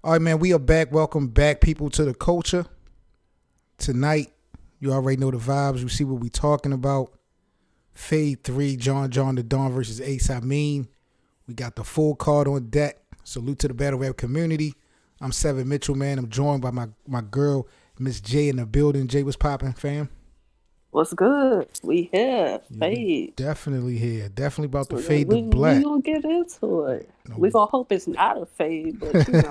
All right, man, we are back. Welcome back, people, to the culture. Tonight, you already know the vibes. You see what we talking about. Fade 3, John the Don versus Ace Amin. We got the full card on deck. Salute to the battle rap community. I'm Seven Mitchell, man. I'm joined by my girl, Miss J, in the building. Jay, what's popping, fam? What's good? We here. Yeah, we Fade. definitely here. Definitely about to So fade the we black. gonna get into it. We No. gonna hope it's not a fade, but we gonna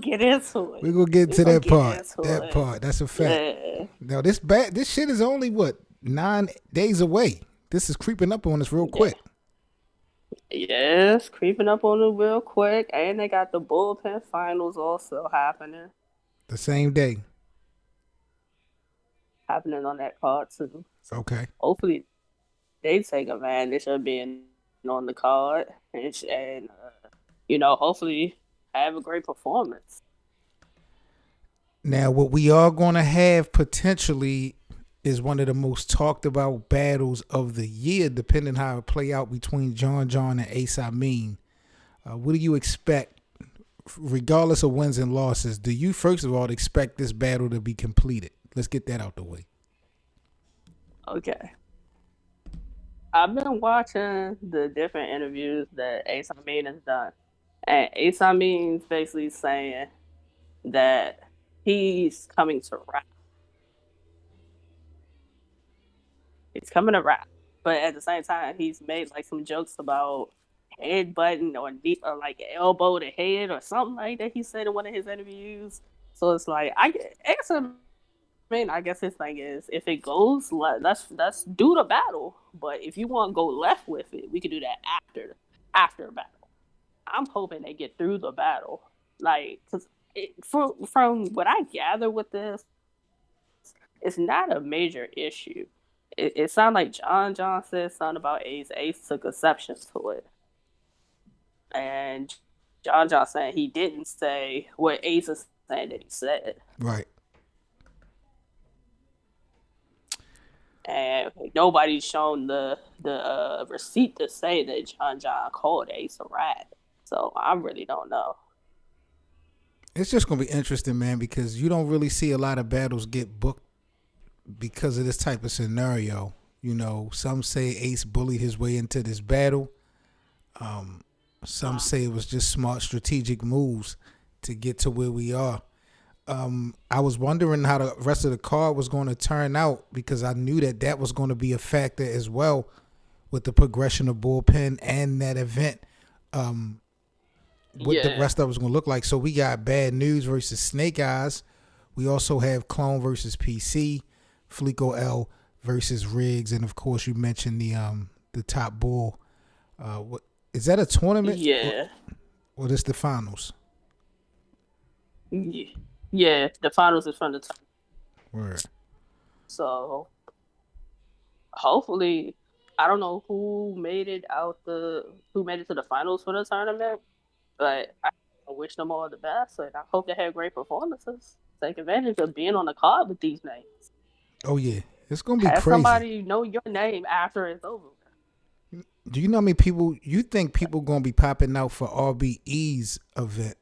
get into We it. gonna get We to gonna that get part. into That it. part. That's a fact. Yeah. Now this shit is only what 9 days away. This is creeping up on us real Yeah. quick. Yes, creeping up on it real quick. And they got the bullpen finals also The same day. happening on that card too. Okay. Hopefully they take advantage of being on the card and hopefully have a great performance. Now what we are gonna have potentially is one of the most talked about battles of the year, depending how it play out between John and Ace Amin. What do you expect, regardless of wins and losses? Do you first of all expect this battle to be completed? Let's get that out the way. Okay. I've been watching the different interviews that Ace Amin has done. And Ace Amin's basically saying that he's coming to rap. He's coming to rap. But at the same time, he's made like some jokes about headbutting or knee or like elbow to head or something like that he said in one of his interviews. So it's like Ace I guess his thing is if it goes left, let's do the battle. But if you want to go left with it, we can do that after the battle. I'm hoping they get through the battle, like because from what I gather with this, it's not a major issue. It sounded like John said something about Ace. Ace took exception to it, and John saying he didn't say what Ace is saying that he said. Right. And nobody's shown the receipt to say that John called Ace a rat. So I really don't know. It's just gonna be interesting, man, because you don't really see a lot of battles get booked because of this type of scenario. You know, some say Ace bullied his way into this battle. Some say it was just smart strategic moves to get to where we are. I was wondering how the rest of the card was going to turn out because I knew that was going to be a factor as well with the progression of bullpen and that event. What the rest of it was going to look like. So we got Bad News versus Snake Eyes. We also have Clone versus PC, Fleeko L versus Riggs, and of course you mentioned the top bull. What is that a tournament? Yeah. Or this the finals? Yeah, the finals is from the top. Word. So hopefully, I don't know who made it to the finals for the tournament, but I wish them all the best, and I hope they have great performances. Take advantage of being on the card with these names. Oh yeah, it's gonna be Have crazy. somebody know your name after it's over. Do you know how many people you think people gonna be popping out for RBE's event?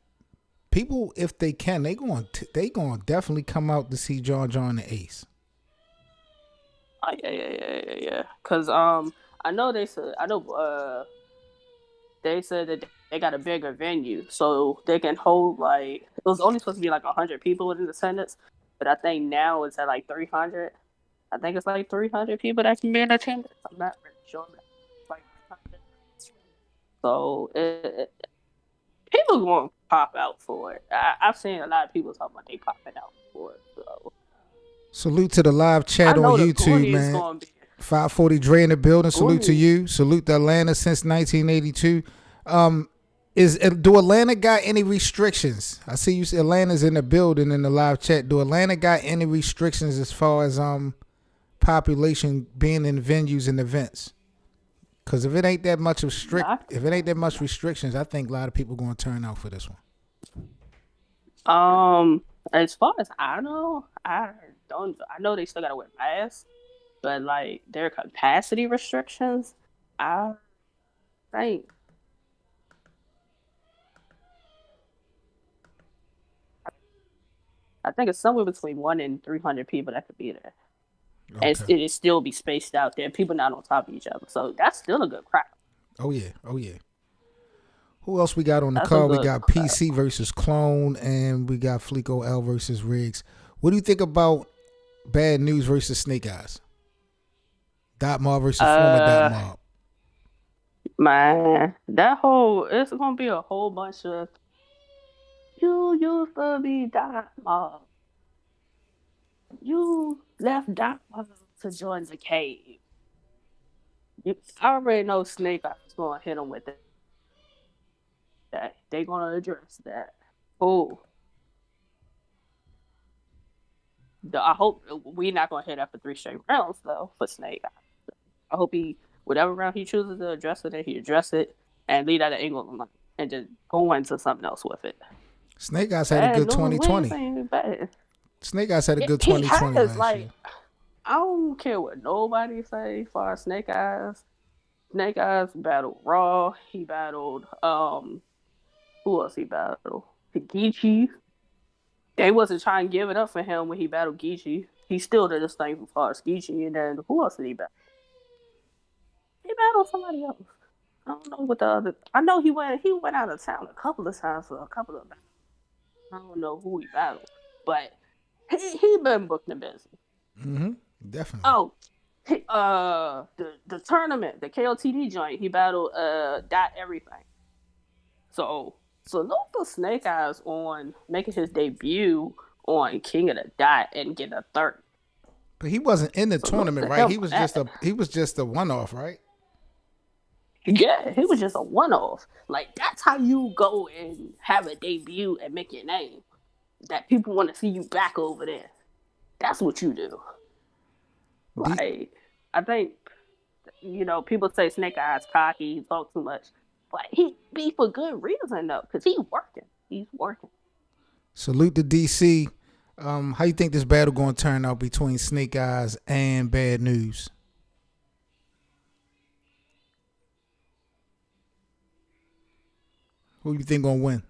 People, if they can, they going definitely come out to see John and Ace. Oh, yeah. Cause they said that they got a bigger venue, so they can hold like it was only supposed to be like 100 people in attendance, but I think now it's at like 300. I think it's like 300 people that can be in attendance. I'm not really sure. It's like 300. So people going to pop out for it. I've seen a lot of people talking about they popping out for it. So Salute to the live I chat on know the YouTube, Goonies man. going to be 540 Dre in the building. Salute to Goonies. you. Salute to Atlanta since 1982. Do Atlanta got any restrictions? I see you. Atlanta's in the building in the live chat. Do Atlanta got any restrictions as far as population being in venues and events? Because if it ain't that much restrictions, I think a lot of people going to turn out for this one. As far as I know, I know they still gotta wear masks, but like their capacity restrictions, I think I think it's somewhere between 1 and 300 people that could be there, and Okay. it still be spaced out there. People not on top of each other, so that's still a good crowd. Oh yeah. Oh yeah. Who else we got on the That's a card? We good got crowd. PC versus Clone, and we got Fleeko L versus Riggs. What do you think about Bad News versus Snake Eyes? Dot Mob versus former Dot Uh, Mob. man, that whole it's gonna be a whole bunch of you used to be Doc Mob. You left Doc Mob to join the cave. I already know Snake Eyes gonna hit him with that. They gonna address that. Oh, I hope we not gonna hit that for 3 straight rounds though for Snake Eyes. I hope whatever round he chooses to address it, that he address it and leave that at angle alone and just go into something else with it. Snake Eyes had a Bad good news, we ain't 2020. saying bad. Snake Eyes had a good He 2020 has last year. like I don't care what nobody say as far as Snake Eyes. Snake Eyes battled Raw. He battled who else he battled? Geechee. They wasn't trying to give it up for him when he battled Geechee. He still did his thing as far as Geechee, and then who else did he battle? He battled somebody else. I don't know what the other. I know he went out of town a couple of times for a couple of battles. I don't know who he battled, but he been booked and busy. Mm-hmm. Definitely. Oh, the tournament, the KOTD joint, he battled Dot Everything. So salute the Snake Eyes on making his debut on King of the Dot and getting a third. But he wasn't in the Salute tournament, to right? him He for was just that. a one off, right? Yeah, he was just a one off. Like that's how you go and have a debut and make your name. That people want to see you back over there. That's what you do. D- Like I think people say Snake Eyes cocky, he talk too much, but he be for good reason though, because he's working. He's working. Salute to DC. How you think this battle going to turn out between Snake Eyes and Bad News? Who you think going to win?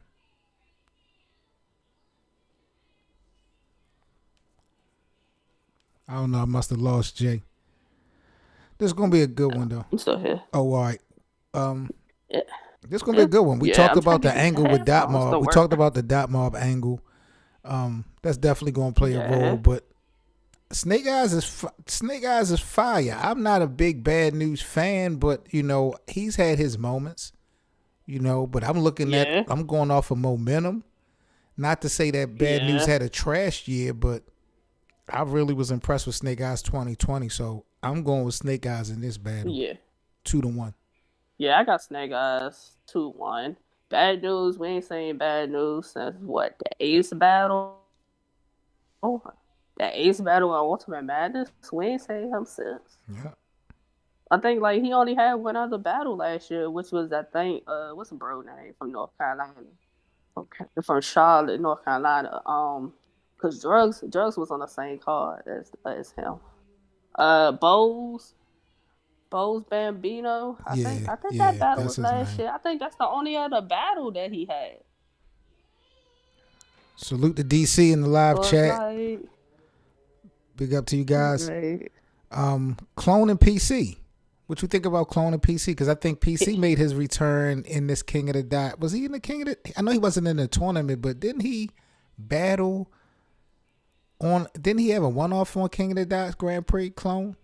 I don't know. I must have lost Jay. This is going to be a good one, though. I'm still here. Oh, all right. Um, Yeah, this is going to be a good one. We yeah. talked I'm trying about to the get these angle with Dot headphones Mob. to We work. talked about the Dot Mob angle. That's definitely going to play a role, Yeah, but Snake Eyes is fire. I'm not a big Bad News fan, but he's had his moments. But yeah, I'm going off of momentum. Not to say that Bad News yeah, had a trash year, but I really was impressed with Snake Eyes 2020. So I'm going with Snake Eyes in this battle, yeah, 2-1. yeah. I got Snake Eyes 2-1. Bad news. We ain't saying bad news since what the Ace battle. Oh, that Ace battle on Ultimate Madness. We ain't saying him since. Yeah. I think like he only had one other battle last year, which was I think what's the bro name from North Carolina, from Charlotte, North Carolina. Cause drugs was on the same card as him. Bose Bambino. Yeah, I think that yeah, battle that's was his last name. year. I think that's the only other battle that he had. Salute to DC in the live So it's chat. like, Big up to you guys. right. Clone and PC. What you think about Clone and PC? Because I think PC made his return in this King of the Dot. Was he in the King of the? I know he wasn't in the tournament, but didn't he battle on? Didn't he have a one-off on King of the Dot Grand Prix? Clone.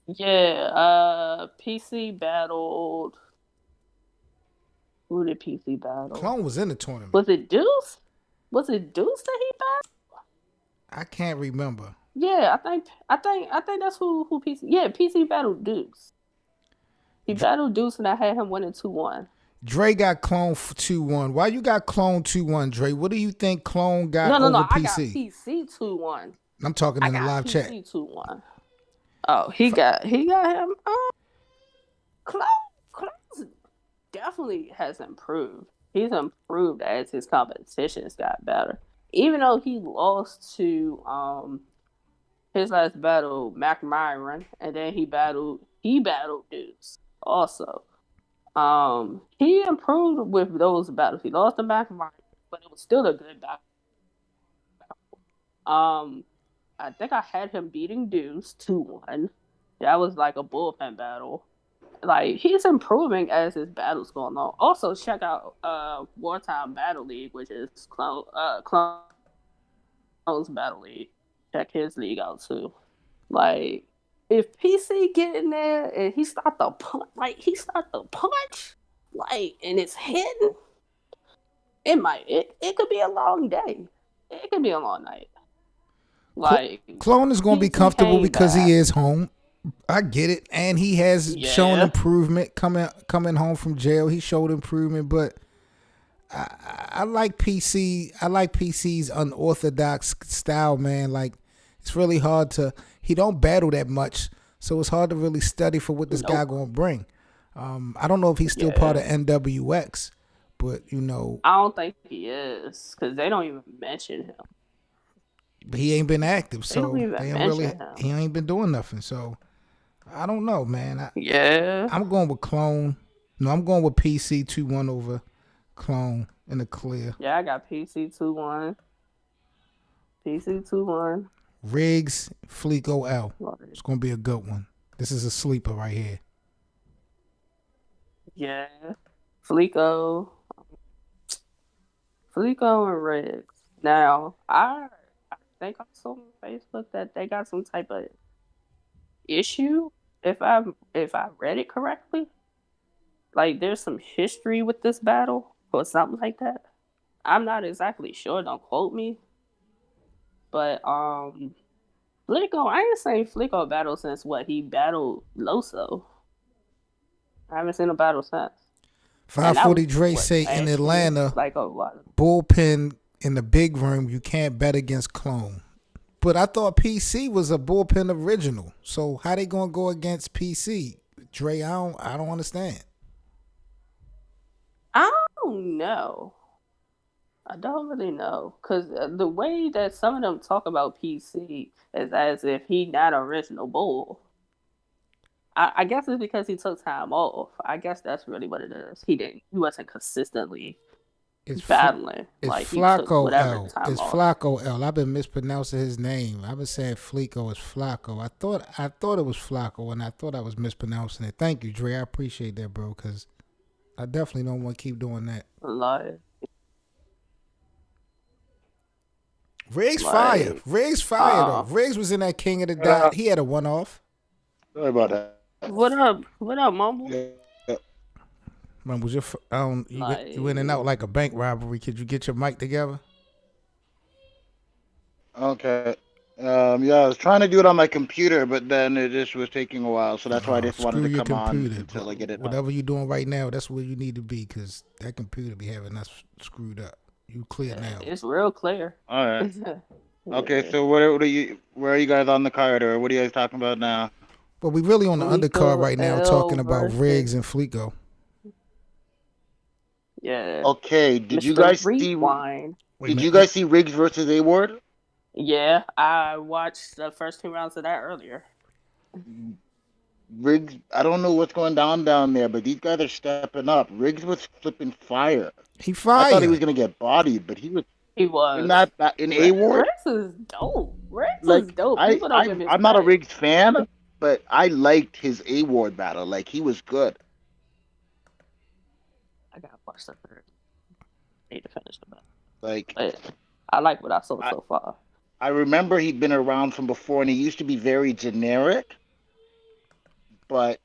Yeah, PC battled. Who did PC battle? Clone was in the tournament. Was it Deuce? Was it Deuce that he battled? I can't remember. Yeah, I think that's who PC. Yeah, PC battled Deuce. He battled Deuce, and I had him winning 2-1. Dre got Clone 2-1. Why you got Clone 2-1, Dre? What do you think Clone got No. over I got PC? PC 2-1. I'm talking I in the got live chat. PC 2-1. Oh, he got him. Close definitely has improved. He's improved as his competitions got better. Even though he lost to his last battle, Mac Myron, and then he battled Deuce also. He improved with those battles. He lost to Mac Myron, but it was still a good battle. Um, I think I had him beating Deuce 2-1. That was like a bullpen battle. Like he's improving as his battles going on. Also, check out Wartime Battle League, which is Clone's Battle League. Check his league out too. Like if PC get in there and he start the punch, like and it's hitting, it could be a long day. It could be a long night. Like Clone is going to be PC comfortable came because he back. is home. I get it, and he has shown Yeah. improvement coming home from jail. He showed improvement, but I like PC. I like PC's unorthodox style, man. Like it's really hard to. He don't battle that much, so it's hard to really study for what this guy Nope. gonna bring. I don't know if he's still part Yeah. of NWX, but I don't think he is because they don't even mention him. he ain't been active, They don't so even they ain't really. mention him. He ain't been doing nothing, so I don't know, man. Yeah. I'm going with Clone. No, I'm going with PC 2-1 over Clone in the clear. Yeah, I got PC 2-1. PC 2-1. Riggs, Fleeko L. It's going to be a good one. This is a sleeper right here. Yeah. Fleeko. Fleeko and Riggs. Now, I think I saw on Facebook that they got some type of issue. If I read it correctly, like there's some history with this battle or something like that. I'm not exactly sure. Don't quote me. But Flico, I ain't seen Flico battle since what he battled Loso. I haven't seen a battle since. And that 540 was Dre what say in last year, Atlanta, like a while. bullpen in the big room, you can't bet against Clone. But I thought PC was a bullpen original. So how they going to go against PC? Dre, I don't understand. I don't know. I don't really know because the way that some of them talk about PC is as if he not an original bull. I guess it's because he took time off. I guess that's really what it is. He wasn't consistently battling. It's Like he took Flacco whatever L. time It's off. Flacco L. I've been mispronouncing his name. I've been saying Fleeko is Flacco. I thought it was Flacco, and I thought I was mispronouncing it. Thank you, Dre. I appreciate that, bro, because I definitely don't want to keep doing that. Like, Riggs fire. Riggs fire, though. uh, Riggs was in that King of the Dot. He had a one-off. Sorry about that. what up? What up, Mumble? Yeah. Man, was your you in and out like a bank robbery? Could you get your mic together? Okay. Yeah, I was trying to do it on my computer, but then it just was taking a while, so that's why I just wanted Screw to your come on computer. until I get it. Whatever you're doing right now, that's where you need to be, because that computer be having us screwed up. You clear now. It's real clear. All right. Yeah. Okay, so where are you guys on the card, or what are you guys talking about now? But we really on the undercard Fleeko right now, L talking about versus- Riggs and Fleeko. Yeah. Okay, did you Mr. guys see? Rewind. Did you guys see Riggs versus A Ward? Yeah, I watched the first 2 rounds of that earlier. Riggs, I don't know what's going down there, but these guys are stepping up. Riggs was flipping fire. He I fired. thought he was gonna get bodied, but he was He was. in A Ward. Riggs is dope. Riggs is Like dope. People don't give his I'm not a credit. Riggs fan, but I liked his A Ward battle. Like he was good. I gotta watch the third. Need to finish the battle. Like But I like what I saw so far. I remember he'd been around from before, and he used to be very generic. But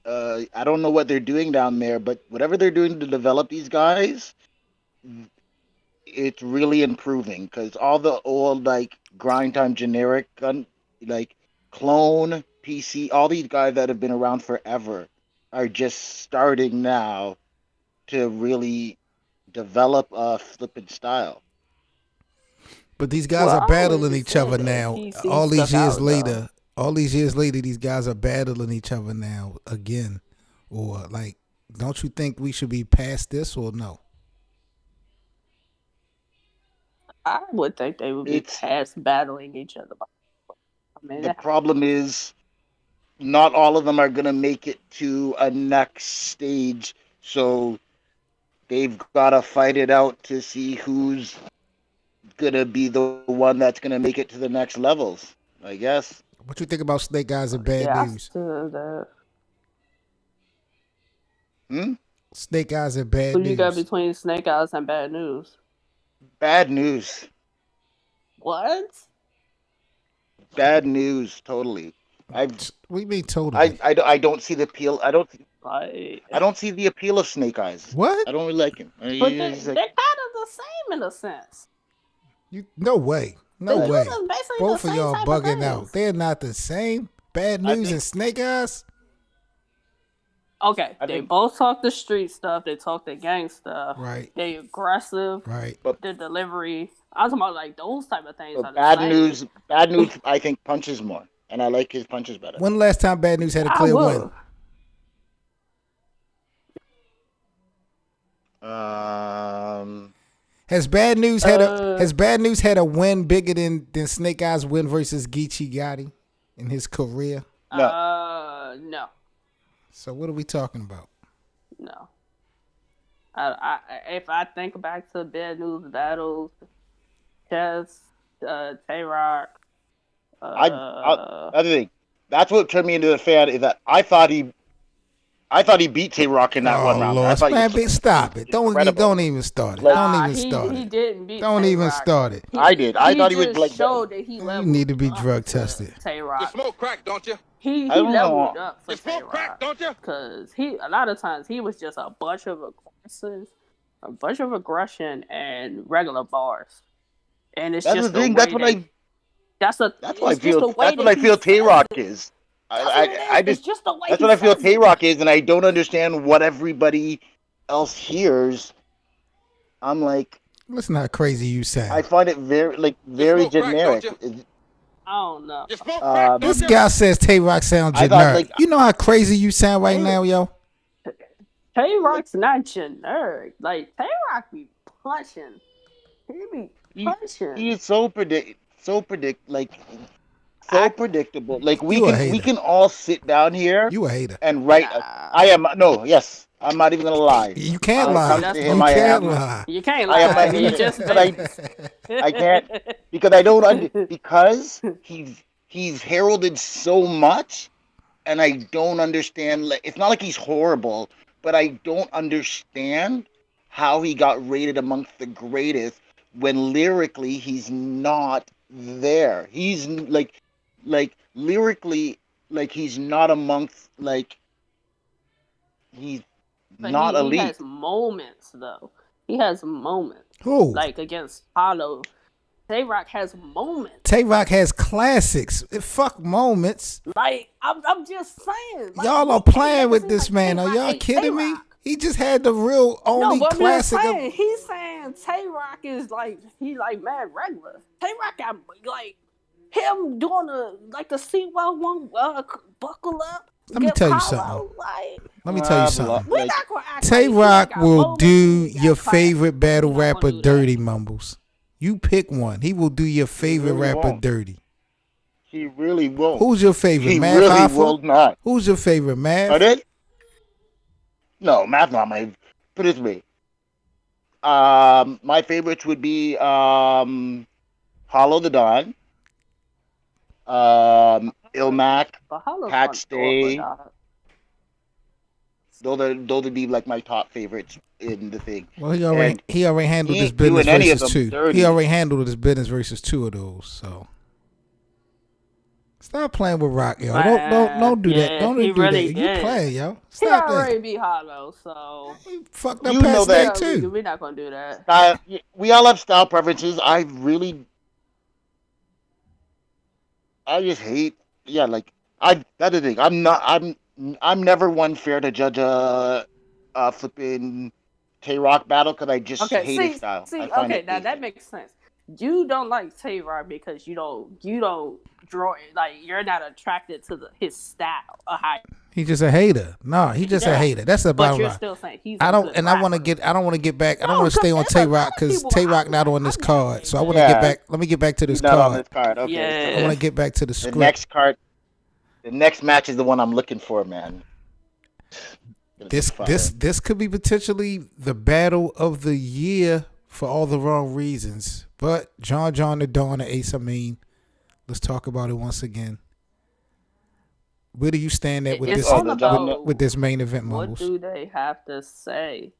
I don't know what they're doing down there. But whatever they're doing to develop these guys, it's really improving. Because all the old like grind time generic gun, like clone PC, all these guys that have been around forever are just starting now to really develop a flipping style. But these guys Well, are I battling always each other said that now. PC All these stuck years out, later, these guys are battling each other now again. Or like, don't you think we should be past this or no? I would think they would be past battling each other. I mean, The problem is not all of them are going to make it to a next stage. So they've got to fight it out to see who's gonna be the one that's gonna make it to the next levels, I guess. What you think about Snake Eyes and Bad Yeah, I News? still that. Hmm? Snake Eyes and Bad Who you got News. between Snake Eyes and Bad News? Bad news. What? Bad news. Totally. I've What do you mean totally? I don't see the appeal. Like, I don't see the appeal of Snake Eyes. What? I don't really like him. but He's they're like, kind of the same in a sense. No way. No They do way. the- basically Both the of same y'all type of bugging things. out. They're not the same. Bad I News think- and Snake Eyes? Okay, I they think- both talk the street stuff. They talk the gang stuff. Right. They aggressive. Right. Their delivery. I'm talking about like those type of things. but are the bad same. news. Bad news. I think punches more, and I like his punches better. When the last time Bad News had a I clear will. win? Um, Has Bad News had a win bigger than Snake Eyes win versus Geechee Gotti in his career? No. So what are we talking about? No. If I think back to Bad News battles, Chess, Tay Rock, Other thing. That's what turned me into the fan is that I thought he beat Tay Rock in that one round. I Lord, thought he man, was stop it! incredible. Don't even start it. Like- Don't even start he it. didn't beat Don't Tay even Rock. start it. I did. I thought he would just like showed that he You leveled need to be up drug to tested. Tay You Rock. smoke crack, don't you? He I don't leveled know. up for You Tay smoke crack, Rock don't you? because a lot of times he was just a bunch of aggression and regular bars, and it's That's just the thing. way That's what I. That's That's what I it's just feel. the way That's what that I feel. he Tay says Rock it. is. That's what it is. I It's just. just the way That's he what I feel. says Tay it. Rock is, and I don't understand what everybody else hears. I'm like, Listen how crazy you sound. I find it very smoke crack, generic. don't I don't know. You smoke crack, This don't you? guy says Tay Rock sounds I thought, generic. like- You know how crazy you sound right now, yo? Tay Rock's not generic. Like Tay Rock be punching. He be punching. He is so predictable. Like we You a can hater. all sit down here You a hater. and write. Nah. I am no. Yes, I'm not even gonna lie. You can't When it lie. comes That's to You him, I can't am. lie. You can't I am lie. not You even- just but I can't because I don't because he's heralded so much, and I don't understand. Like, it's not like he's horrible, but I don't understand how he got rated amongst the greatest when lyrically he's not there. He's like lyrically, like he's not amongst he's But not he elite. has moments though. He has moments. Who? Like against Hollow. Tay Rock has moments. Tay Rock has classics. Fuck moments. Like I'm just saying. Like, Y'all are we can't playing never with see, this like, man. Tay Are Rock y'all ain't kidding me? Tay-Rock. He just had the real only No, but I'm just classic. saying, he's saying Tay Rock is like mad regular. Tay Rock got like him doing the Seawell one buckle up. Let me get tell you Hollow, something. Like, Let me tell you something. we're Like, not gonna act Tay like he Rock got will moments, do he got your classics. favorite battle He's not rapper gonna do that. dirty mumbles. You pick one. He will do your favorite really rapper won't. dirty. He really won't. Who's your favorite? He Math really Alpha? will not. Who's your favorite? Math? Pardon? No, math not my. Put it this way. My favorites would be Hollow the Dawn, Ilmac, But Hollow's Pat on Stay. tour, dog. Those would be like my top favorites in the thing. Well, he And already handled he his ain't doing business any of versus them two. dirty. He already handled his business versus two of those. So stop playing with Rock, yo. Don't do that. Yeah, Don't he do really that. did. You playing, yo. He Stop already that. beat Hollow, so He fucked up You know past that. that too. we're not gonna do that. We all have style preferences. I just hate. Yeah, like that's the thing. I'm never one fair to judge a flipping Tay Rock battle because I just Okay, hate his style. I find okay, it now that basic. makes sense. You don't like Tay Rock because you don't draw like you're not attracted to his style or how. He's just a hater. No, he just a Yeah. hater. That's the But bottom you're line. still saying he's. I a don't, good and I want to rapper. get. I don't want to get back. I don't No, want to stay on 'cause there's Tay a Rock lot of because people Tay I Rock not like. on this I'm not card. saying So I that. want to Yeah. get back. Let me get back to this He's not on this card. card. Okay. Yeah. I want to get back to the The script. next card, the next match is the one I'm looking for, man. Gonna be fire. This could be potentially the battle of the year for all the wrong reasons. But John the Dawn and Ace Amin, let's talk about it once again. Where do you stand at with It's this all the John. about with this main event, what Mumbles? do they have to say.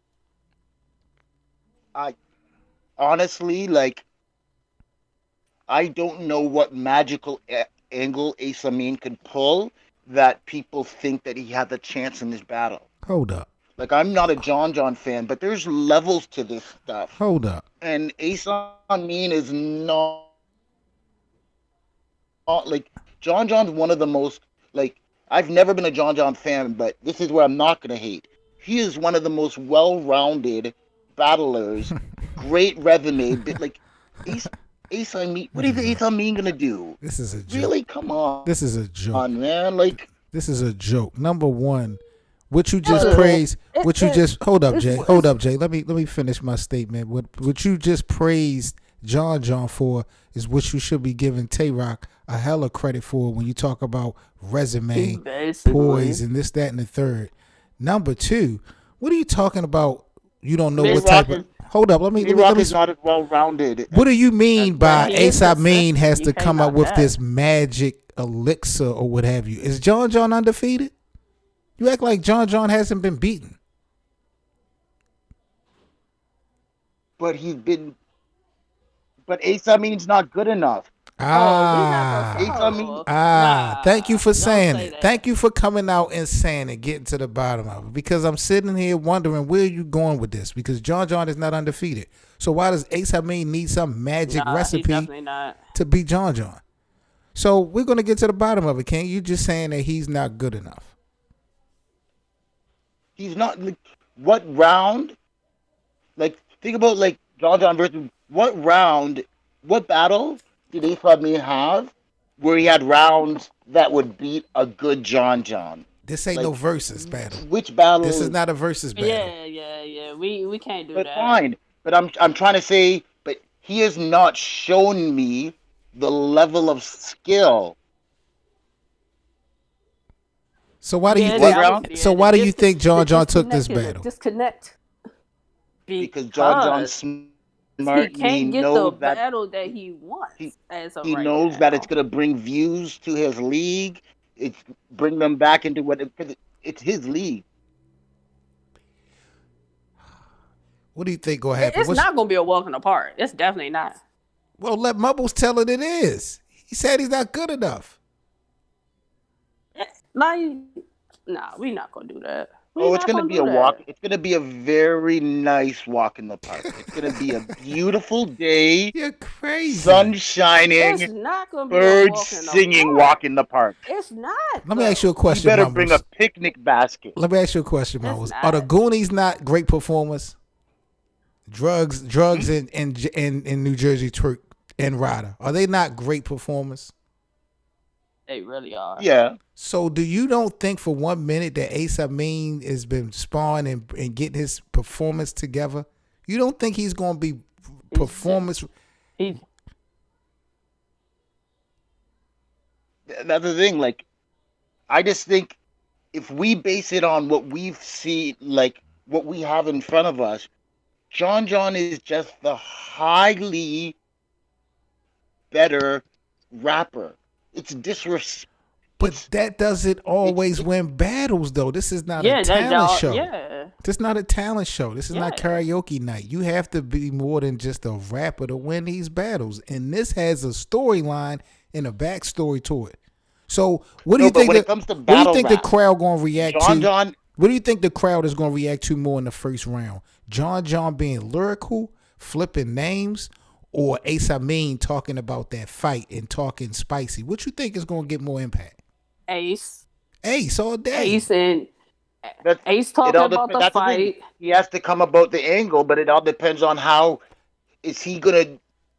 I honestly like. I don't know what magical angle Ace Amin could pull that people think that he had the chance in this battle. Hold up. Like, I'm not a John fan, but there's levels to this stuff. Hold up. And Ace Amin is not like John's one of the most like I've never been a John fan, but this is where I'm not gonna hate. He is one of the most well-rounded battlers, great resume. But like Ace Amin, what is Ace Amin gonna do? This is a joke. Really, come on. This is a joke. Man. Like, this is a joke. Number one, what you just praised, hold up, Jay. Hold up, Jay. Let me finish my statement. What you just praised John for is what you should be giving Tay-Rock a hella credit for when you talk about resume, poise, and this, that, and the third. Number two, what are you talking about? You don't know what type of. Hold up, let me. Rock is not as well rounded. What do you mean by Ace Amin has He to come up cannot with have. this magic elixir or what have you? Is John undefeated? You act like John hasn't been beaten. But Ace Amin's not good enough. Ace Amin. Thank you for don't saying say it. that. Thank you for coming out and saying it, getting to the bottom of it. Because I'm sitting here wondering where you going with this. Because John is not undefeated. So why does Ace Amin need some magic He's recipe definitely not. to beat John? So we're gonna get to the bottom of it, King. You just saying that he's not good enough. He's not. Like, what round? Like, think about like John versus what round? What battle did Ace Amin have where he had rounds that would beat a good John? This ain't Like, no versus battle. Which battle? This is not a versus battle. Yeah. We can't do But that. fine. But I'm trying to say, but he has not shown me the level of skill. So why do you Yeah, think? that was- So why do you think John took this disconnect- battle? Disconnect. Because John's he smart. can't He get the knows that battle that he wants as of he right knows now. that it's gonna bring views to his league. It's bring them back into it's his league. What do you think gonna happen? It's not going to be a walking apart. It's definitely not. Well, let Mubbles tell it is. He said he's not good enough. Like, nah, we not going to do that. It's gonna be a walk. It's gonna be a very nice walk in the park. It's gonna be a beautiful day, You're crazy. sun It's shining, not going to be a birds walk in the singing, park. walk in the park. It's not. Let me ask you a You question, better Mumbles. bring a picnic basket. Let me ask you a question, It's Mumbles. not. Are the Goonies not great performers? Drugs in New Jersey and Ryder. Are they not great performers? They really are. Yeah. So do you don't think for 1 minute that Ace Amin has been spawned and getting his performance together? You don't think he's going to be performance? He, That's the thing. Like, I just think if we base it on what we've seen, like what we have in front of us, John is just the highly better rapper. It's disrespect. But that doesn't always win battles, though. This is not a that talent show. Yeah. This is not a talent show. This is not Yeah. karaoke night. You have to be more than just a rapper to win these battles. And this has a storyline and a backstory to it. So what do you think? When it comes to battle the rap, crowd going to react to? John, What do you think the crowd is going to react to more in the first round? John being lyrical, flipping names, or Ace Amin talking about that fight and talking spicy? What you think is going to get more impact? Ace All day. Ace talking it all about depends. the That's the fight. thing. He has to come about the angle, but it all depends on how is he gonna.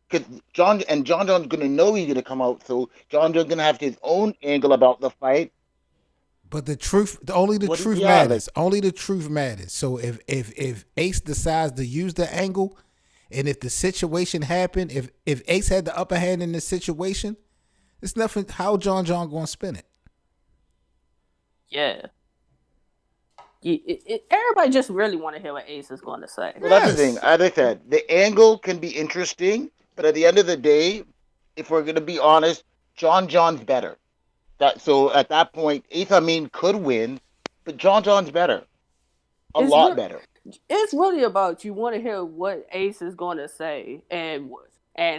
Because John's gonna know he's gonna come out, so John's gonna have his own angle about the fight. But the truth, only the truth matters. Only the truth matters. So if Ace decides to use the angle, and if the situation happened, if Ace had the upper hand in the situation, it's nothing. How John going to spin it? Yeah. everybody just really want to hear what Ace is going to say. Well, that's the thing. Yes. As I said, the angle can be interesting, but at the end of the day, if we're gonna be honest, John's better. So at that point, Ace Amin could win, but John's better, a It's lot re- better. it's really about you want to hear what Ace is going to say and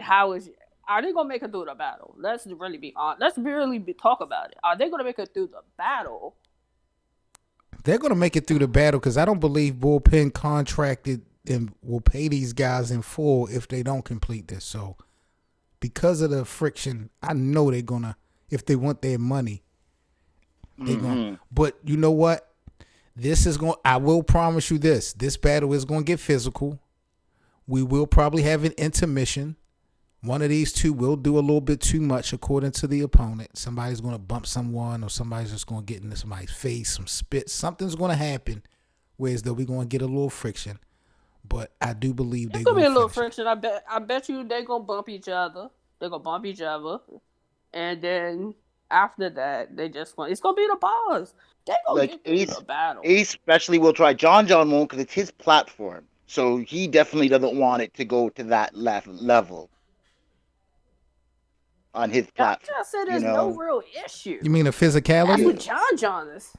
how is are they going to make it through the battle? Let's really be on. Let's really talk about it. Are they going to make it through the battle? They're going to make it through the battle because I don't believe Bullpen contracted and will pay these guys in full if they don't complete this. So because of the friction, I know they're going to, if they want their money, they're going to. But you know what? This is going, I will promise you this battle is going to get physical. We will probably have an intermission. One of these two will do a little bit too much according to the opponent. Somebody's going to bump someone or somebody's just going to get into somebody's face, some spit. Something's going to happen whereas though we're going to get a little friction. But I do believe they're going to be a little friction. I bet you they're going to bump each other. They're going to bump each other. And then after that, it's going to be the boss. They're going to get through the battle. Ace especially will try. John won't because it's his platform. So he definitely doesn't want it to go to that level. On his platform. I just said there's no real issue. You mean a physicality? That's what John is.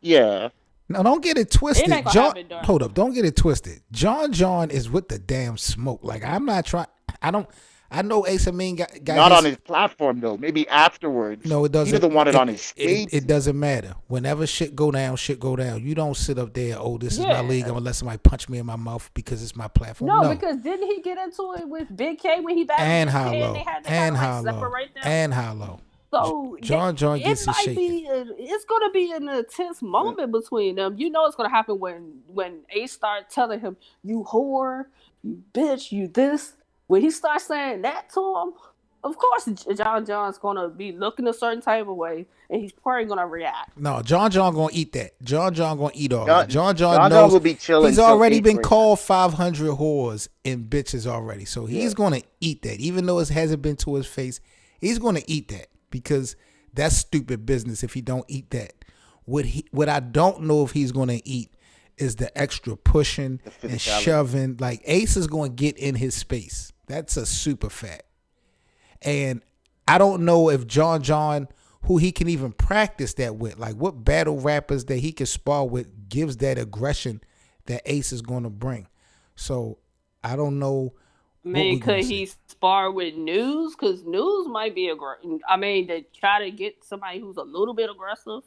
Yeah. No, don't get it twisted. It hold up, don't get it twisted. John is with the damn smoke. Like I'm not trying. I know Ace Amin got not on his platform though. Maybe afterwards. No, it doesn't. He doesn't want it on his stage. It doesn't matter. Whenever shit go down. You don't sit up there. Oh, this is my league. I'm gonna let somebody punch me in my mouth because it's my platform. No, because didn't he get into it with Big K when he battled and Big Hollow K and they had to and kind of Hollow separate them? and Hollow. So John gets his shaking. It's gonna be an intense moment between them. You know it's gonna happen when Ace starts telling him, "You whore, you bitch, you this." When he starts saying that to him, of course John's gonna be looking a certain type of way, and he's probably gonna react. No, John gonna eat that. John gonna eat all that. John knows will be chilling. He's already been called 500 whores and bitches already, so he's gonna eat that. Even though it hasn't been to his face, he's gonna eat that because that's stupid business. If he don't eat that, what I don't know if he's gonna eat is the extra pushing and shoving. Like Ace is gonna get in his space. That's a super fact. And I don't know if John, who he can even practice that with, like what battle rappers that he can spar with gives that aggression that Ace is going to bring. So I don't know. Could he spar with News? Because News might be aggressive. To try to get somebody who's a little bit aggressive.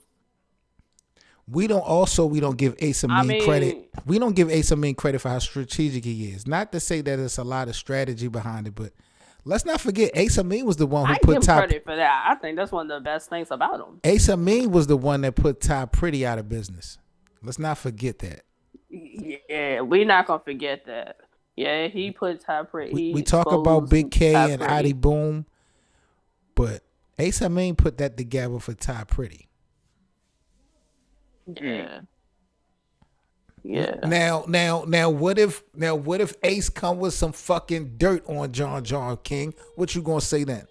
We don't give Ace Amin credit. We don't give Ace Amin credit for how strategic he is. Not to say that it's a lot of strategy behind it, but let's not forget Ace Amin was the one who put Ty credit for that. I think that's one of the best things about him. Ace Amin was the one that put Ty Pretty out of business. Let's not forget that. Yeah, we're not gonna forget that. Yeah, he put Ty Pretty. We talk about Big K and Adi Boom, but Ace Amin put that together for Ty Pretty. Yeah. Now what if Ace come with some fucking dirt on John King? What you gonna say then?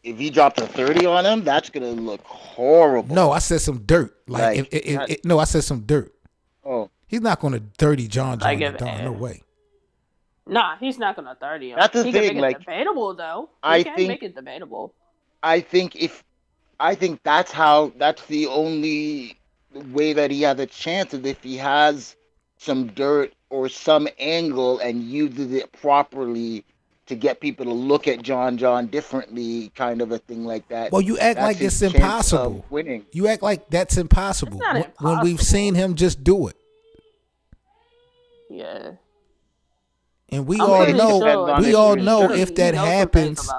If he dropped a 30 on him, that's gonna look horrible. No, I said some dirt. I said some dirt. Oh, he's not gonna dirty John. No way. Nah, he's not gonna 30 him. That's the thing. Can make it debatable though. Make it debatable. I think that's the only way that he has a chance is if he has some dirt or some angle and uses it properly to get people to look at John differently, kind of a thing like that. Well, you act like it's impossible. Winning. You act like that's impossible. When we've seen him just do it. Yeah. And we all know if that happens,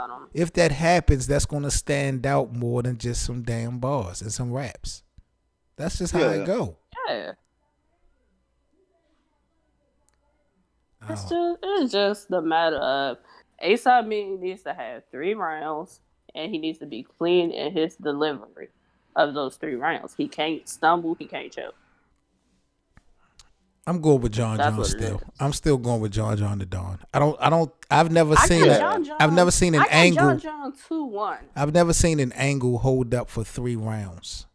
that's going to stand out more than just some damn bars and some raps. That's just how it go. Yeah. It's just the matter of Ace Amin needs to have 3 rounds and he needs to be clean in his delivery of those 3 rounds. He can't stumble, he can't choke. I'm going with John still. I'm still going with John the Don. I've never seen an angle. John 2-1. I've never seen an angle hold up for 3 rounds.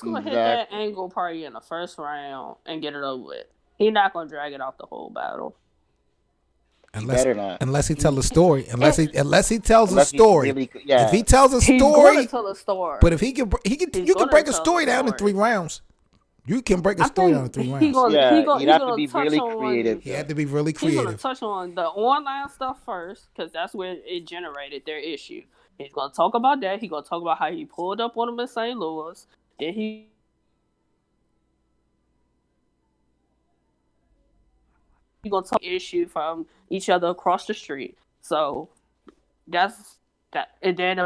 gonna hit that Exactly. angle probably in the first round and get it over with. He's not gonna drag it out the whole battle. He unless better not. unless he tells a story. And Unless he tells a Unless he's story. really, If he yeah. tells a he's gonna story, tell a story. but if he can, He's you can gonna break a tell story a down in 3 story. rounds. You can break a I story down in think 3 rounds. Yeah, he'd he's have to gonna be touch really on creative He though. had to be really he's gonna creative. touch on the online stuff first because that's where it generated their issue. He's gonna talk about that. He's gonna talk about how he pulled up on him in St. Louis. Then he gonna talk issue from each other across the street. So that's that. And then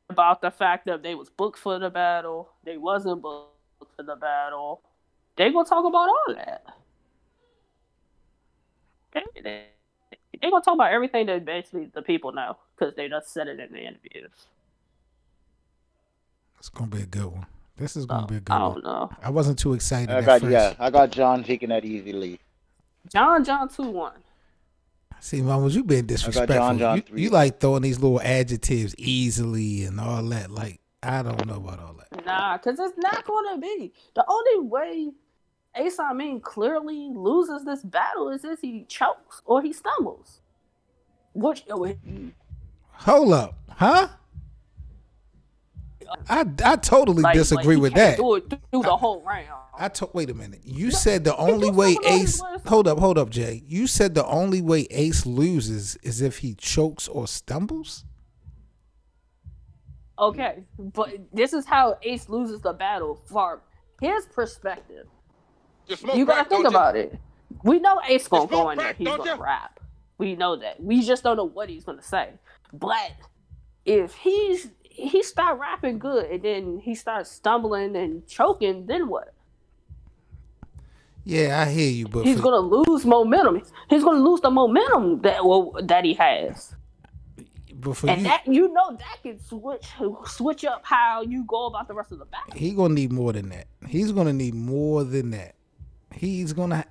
about the fact that they was booked for the battle, they wasn't booked for the battle. They gonna talk about all that. They gonna talk about everything that basically the people know because they just said it in the interviews. It's gonna be a good one. This is gonna So be a I good one. don't know. I wasn't too excited I at got first. I got John taking that easily. John 2-1. See, Mamas, you been I got disrespectful. John You 3. like throwing these little adjectives easily and all that. Like, I don't know about all that. Nah, because it's not gonna be. The only way AMIN clearly loses this battle is if he chokes or he stumbles. Which Hold up, huh? I totally disagree he with can't that. do it through the whole round. Wait a minute. You said the only way Ace. Hold up, Jay. You said the only way Ace loses is if he chokes or stumbles. Okay, but this is how Ace loses the battle from his perspective. You gotta think about it. We know Ace gonna go in there. He's gonna rap. We know that. We just don't know what he's gonna say. But if he start rapping good and then he starts stumbling and choking, then what? Yeah, I hear you, but He's gonna lose momentum. He's gonna lose the momentum that he has. And that that can switch up how you go about the rest of the battle. He gonna need more than that. He's gonna need more than that. He's gonna.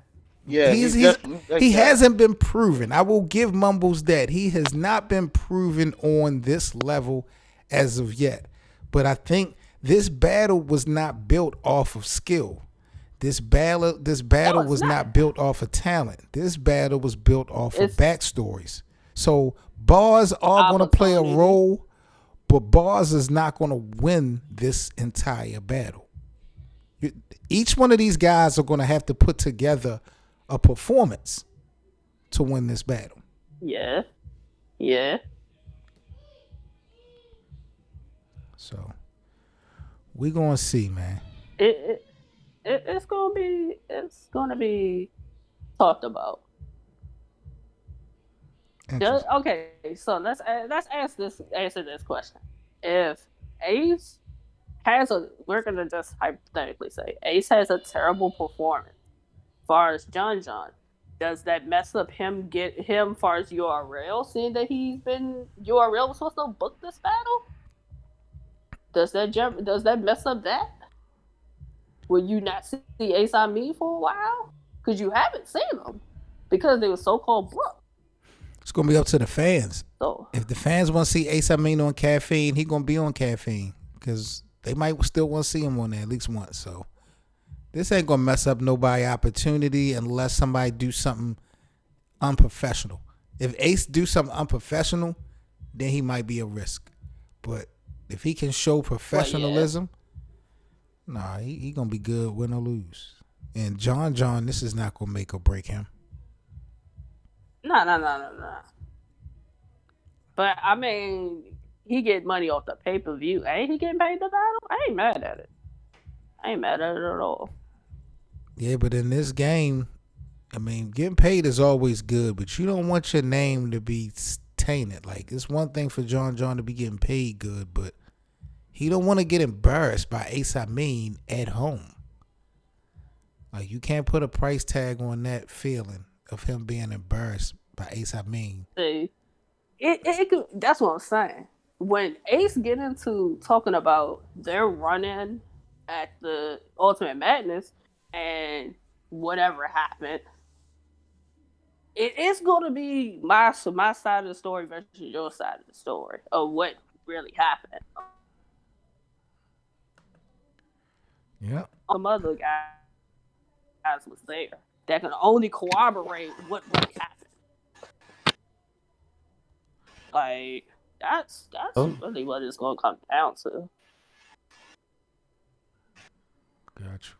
Yeah, he hasn't been proven. I will give Mumbles that he has not been proven on this level as of yet. But I think this battle was not built off of skill. This battle was not built off of talent. This battle was built off of backstories. So bars are going to play a role, but bars is not going to win this entire battle. Each one of these guys are going to have to put together a performance to win this battle. Yeah. So we're going to see, man. It's gonna be talked about. Okay, so let's answer this question. If Ace we're gonna just hypothetically say Ace has a terrible performance, as far as John, does that mess up him far as URL? Seeing that URL was supposed to book this battle, does that mess up that? Will you not see AMIN for a while? Because you haven't seen them because they were so-called booked. It's gonna be up to the fans. So if the fans want to see AMIN on Caffeine, he gonna be on Caffeine because they might still want to see him on there at least once. So this ain't gonna mess up nobody's opportunity unless somebody do something unprofessional. If Ace do something unprofessional, then he might be a risk. But if he can show professionalism, nah, he gonna be good, win or lose. And John, this is not gonna make or break him. No. But I mean, he get money off the pay-per-view. Ain't he getting paid the battle? I ain't mad at it. at all. Yeah, but in this game, I mean, getting paid is always good, but you don't want your name to be tainted. Like, it's one thing for John to be getting paid good, but he don't want to get embarrassed by AMIN at home. Like, you can't put a price tag on that feeling of him being embarrassed by AMIN. See, that's what I'm saying. When Ace get into talking about their run-in at the Ultimate Madness and whatever happened, it is going to be my side of the story versus your side of the story of what really happened. Yeah. Some other guys was there that can only corroborate what really happened. Like that's really what it's gonna come down to. Gotcha.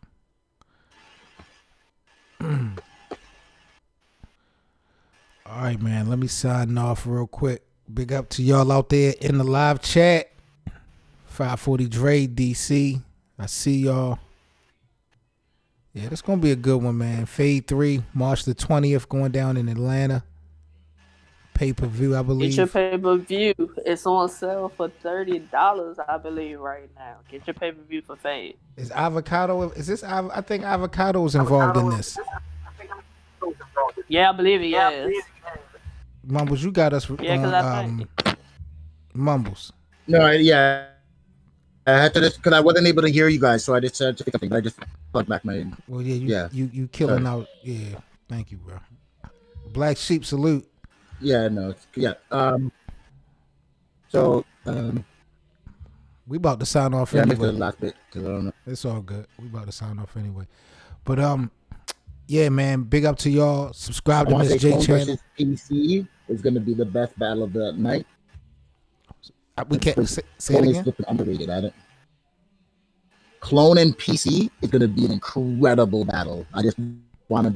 All right, man. Let me sign off real quick. Big up to y'all out there in the live chat. 540 Dre DC. I see y'all. Yeah, that's gonna be a good one, man. Fade 3, March the 20th, going down in Atlanta. Pay-per-view, I believe. Get your pay-per-view. It's on sale for $30, I believe, right now. Get your pay-per-view for Fade. Is Avocado? Is this? I think Avocado is involved in this. Yeah, I believe he is. Mumbles, you got us Yeah, because I think. Mumbles. No, I had to just because I wasn't able to hear you guys, so I just said something. But I just plugged back my. Well, you killing out. Yeah, thank you, bro. Black Sheep salute. Yeah, no, yeah. So we about to sign off anyway. anyway. The last bit, I don't know. It's all good. We about to sign off anyway. But yeah, man. Big up to y'all. Subscribe to Miss J channel. PC is going to be the best battle of the night. We can't say it again. Underrated at it. Clone and PC is going to be an incredible battle. I just want to